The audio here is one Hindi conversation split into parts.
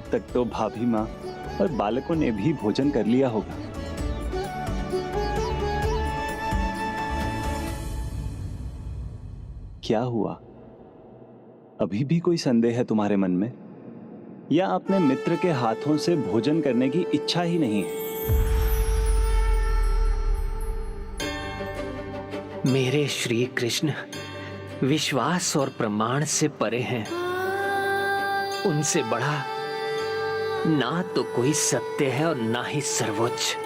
अब तक तो भाभी माँ और बालकों ने भी भोजन कर लिया होगा। क्या हुआ? अभी भी कोई संदेह है तुम्हारे मन में, या अपने मित्र के हाथों से भोजन करने की इच्छा ही नहीं है? मेरे श्री कृष्ण विश्वास और प्रमाण से परे हैं। उनसे बड़ा ना तो कोई सत्य है और ना ही सर्वोच्च।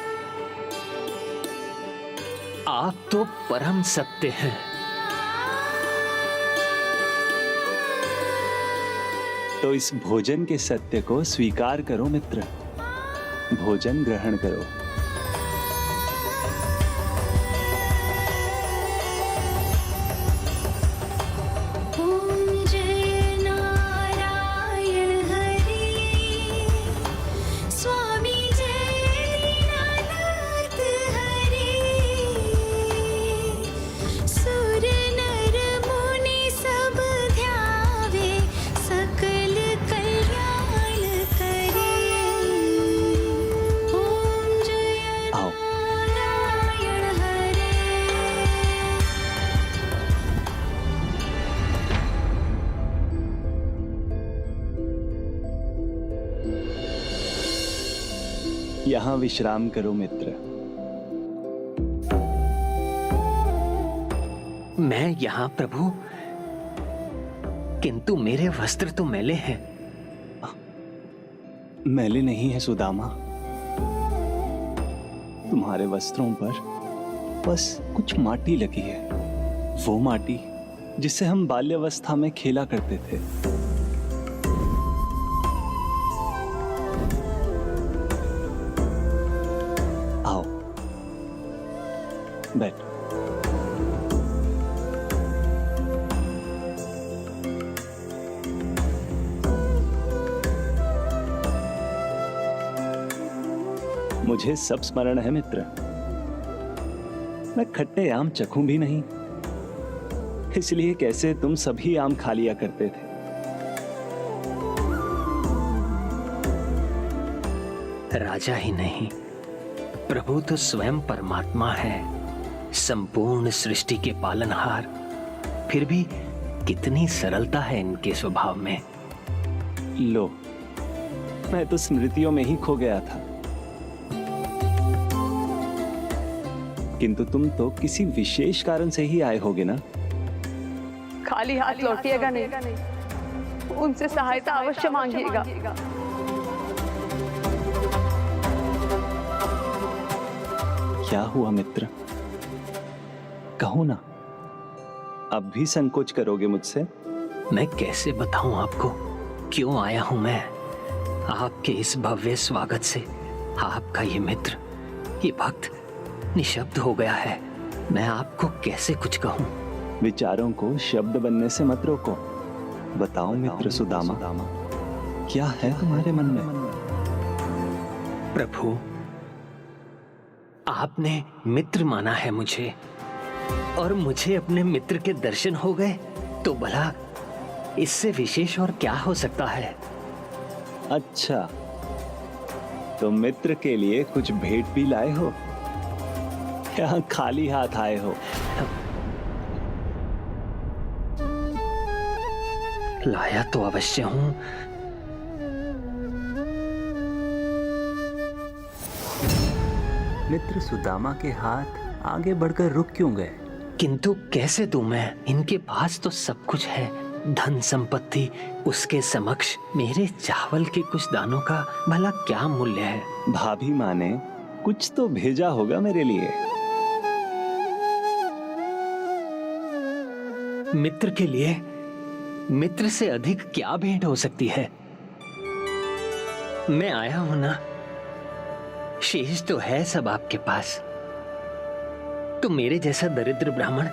आप तो परम सत्य हैं। तो इस भोजन के सत्य को स्वीकार करो मित्र, भोजन ग्रहण करो। यहाँ विश्राम करो मित्र। मैं यहाँ प्रभु, किंतु मेरे वस्त्र तो मैले हैं। मैले नहीं है सुदामा, तुम्हारे वस्त्रों पर बस कुछ माटी लगी है, वो माटी जिससे हम बाल्यावस्था में खेला करते थे। आओ बैठ। मुझे सब स्मरण है मित्र, मैं खट्टे आम चखूं भी नहीं, इसलिए कैसे तुम सभी आम खा लिया करते थे। राजा ही नहीं, प्रभु तो स्वयं परमात्मा है, संपूर्ण सृष्टि के पालनहार। फिर भी कितनी सरलता है इनके स्वभाव में। लो, मैं तो स्मृतियों में ही खो गया था, किंतु तुम तो किसी विशेष कारण से ही आए होगे ना? खाली हाथ लौटिएगा नहीं, उनसे सहायता अवश्य मांगिएगा। क्या हुआ मित्र, कहो ना। अब भी संकोच करोगे मुझसे? मैं कैसे बताऊं आपको क्यों आया हूं मैं। आपके इस भव्य स्वागत से आपका ये मित्र, ये भक्त निशब्द हो गया है। मैं आपको कैसे कुछ कहूं। विचारों को शब्द बनने से मत रोको। बताओ मित्र सुदामा, क्या है तुम्हारे मन में? प्रभु, आपने मित्र माना है मुझे, और मुझे अपने मित्र के दर्शन हो गए, तो भला इससे विशेष और क्या हो सकता है। अच्छा, तो मित्र के लिए कुछ भेंट भी लाए हो, या खाली हाथ आए हो? लाया तो अवश्य हूं। मित्र सुदामा के हाथ आगे बढ़कर रुक क्यों गए? किंतु कैसे दूं मैं? इनके पास तो सब कुछ है, धन संपत्ति। उसके समक्ष मेरे चावल के कुछ दानों का भला क्या मूल्य है? भाभी माँ ने कुछ तो भेजा होगा मेरे लिए। मित्र के लिए मित्र से अधिक क्या भेंट हो सकती है? मैं आया हूं ना, शेष तो है सब आपके पास। तो मेरे जैसा दरिद्र ब्राह्मण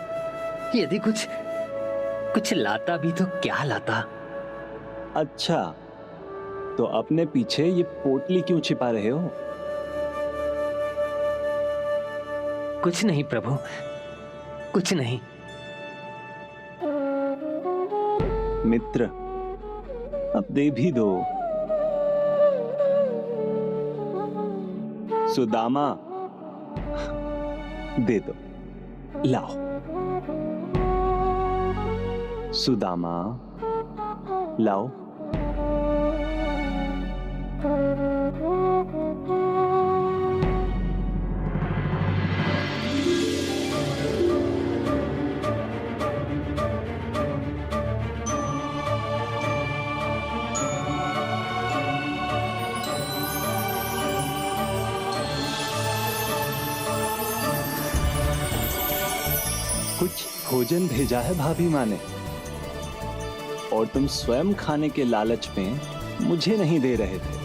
यदि कुछ लाता भी तो क्या लाता। अच्छा, तो अपने पीछे ये पोटली क्यों छिपा रहे हो? कुछ नहीं प्रभु, कुछ नहीं। मित्र, अब दे भी दो। सुदामा, दे दो, लाओ। सुदामा, लाओ। कुछ भोजन भेजा है भाभी माँ ने, और तुम स्वयं खाने के लालच में मुझे नहीं दे रहे थे।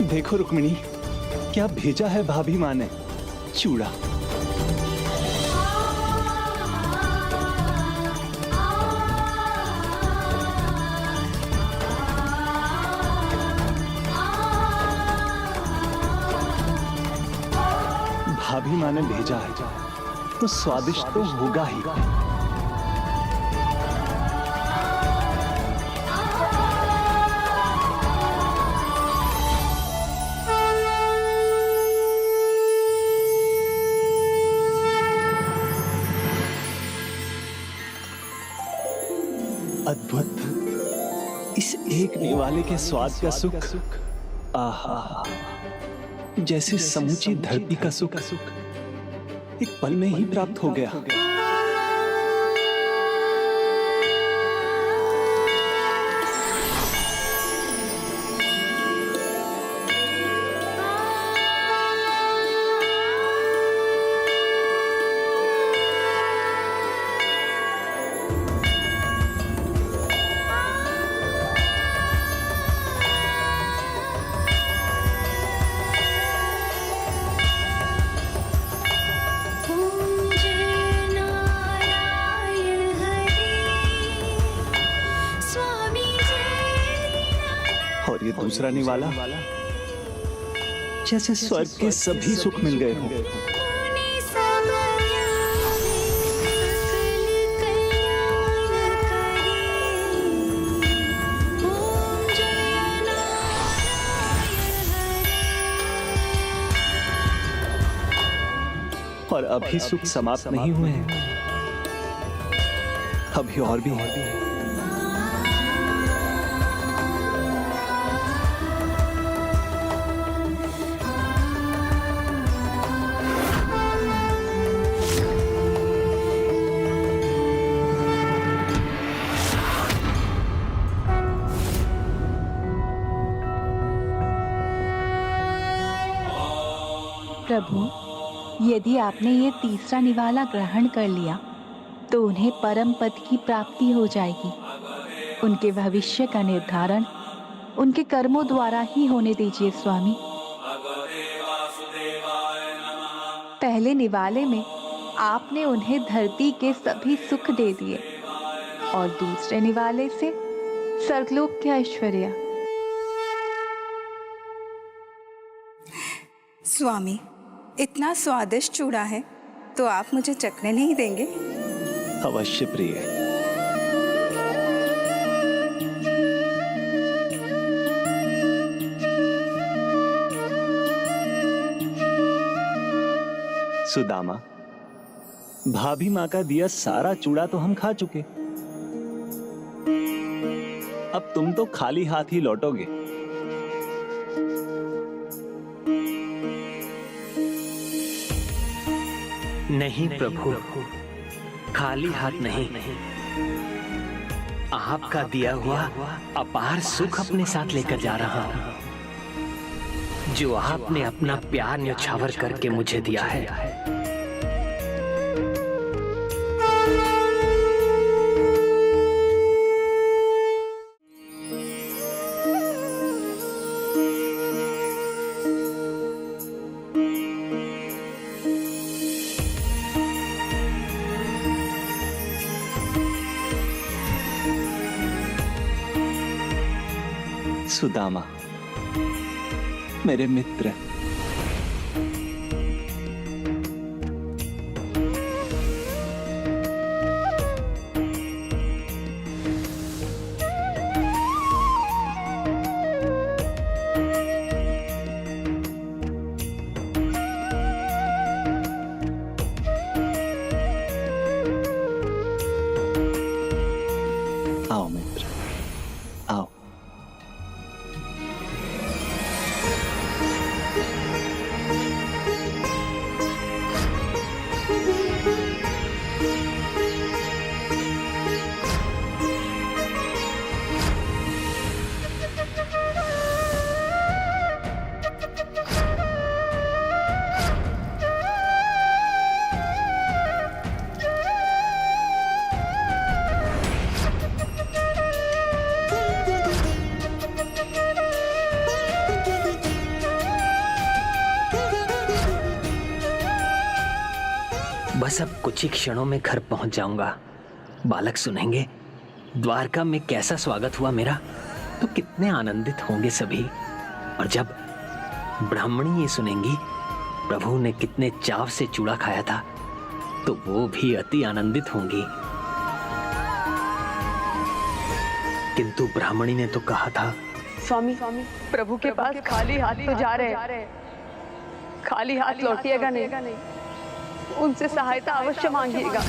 देखो रुक्मिणी, क्या भेजा है भाभी माँ ने, चूड़ा। भाभी माँ ने भेजा है तो स्वादिष्ट तो होगा ही। अद्भुत, इस एक निवाले के स्वाद का सुख, आहा, जैसे समूची धरती का सुख एक पल में ही प्राप्त हो गया। और ये दूसरा निवाला जैसे स्वर्ग के सभी सुख मिल गए हों। और अभी सुख समाप्त नहीं हुए हैं, अभी और भी है। प्रभु, यदि आपने ये तीसरा निवाला ग्रहण कर लिया तो उन्हें परम पद की प्राप्ति हो जाएगी। उनके भविष्य का निर्धारण उनके कर्मों द्वारा ही होने दीजिए स्वामी। पहले निवाले में आपने उन्हें धरती के सभी सुख दे दिए और दूसरे निवाले से स्वर्गलोक के ऐश्वर्य। स्वामी, इतना स्वादिष्ट चूड़ा है तो आप मुझे चखने नहीं देंगे? अवश्य प्रिय। सुदामा, भाभी माँ का दिया सारा चूड़ा तो हम खा चुके, अब तुम तो खाली हाथ ही लौटोगे। नहीं प्रभु, खाली हाथ नहीं। आपका दिया हुआ अपार सुख अपने साथ लेकर जा रहा हूं, जो आपने अपना प्यार न्यौछावर करके मुझे दिया है। सुदामा, मेरे मित्र, आओ मित्र, आओ। बस अब कुछ ही क्षणों में घर पहुंच जाऊंगा। बालक सुनेंगे द्वारका में कैसा स्वागत हुआ मेरा, तो कितने आनंदित होंगे सभी। और जब ब्राह्मणी ये सुनेंगी प्रभु ने कितने चाव से चूड़ा खाया था, तो वो भी अति आनंदित होंगी। किंतु ब्राह्मणी ने तो कहा था, स्वामी प्रभु के पास खाली हाथ तो जा रहे हैं, खाली हाथ लौटिएगा नहीं, उनसे सहायता अवश्य मांगिएगा।